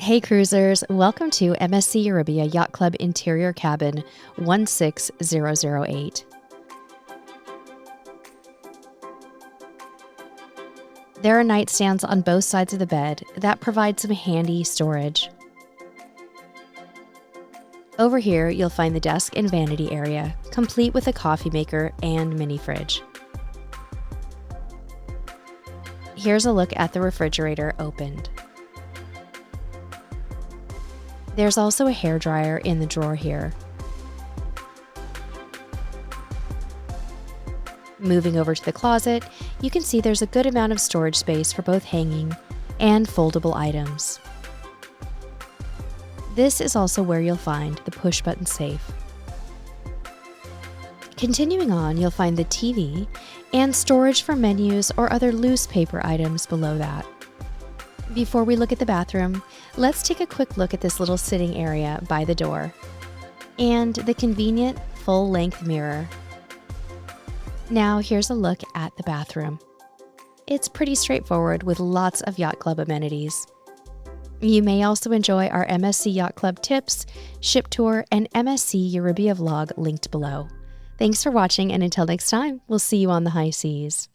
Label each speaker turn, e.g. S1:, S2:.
S1: Hey cruisers, welcome to MSC Euribia Yacht Club Interior Cabin 16008. There are nightstands on both sides of the bed that provide some handy storage. Over here, you'll find the desk and vanity area, complete with a coffee maker and mini fridge. Here's a look at the refrigerator opened. There's also a hairdryer in the drawer here. Moving over to the closet, you can see there's a good amount of storage space for both hanging and foldable items. This is also where you'll find the push-button safe. Continuing on, you'll find the TV and storage for menus or other loose paper items below that. Before we look at the bathroom, let's take a quick look at this little sitting area by the door and the convenient full-length mirror. Now here's a look at the bathroom. It's pretty straightforward with lots of Yacht Club amenities. You may also enjoy our MSC Yacht Club tips, ship tour, and MSC Euribia vlog linked below. Thanks for watching, and until next time, we'll see you on the high seas.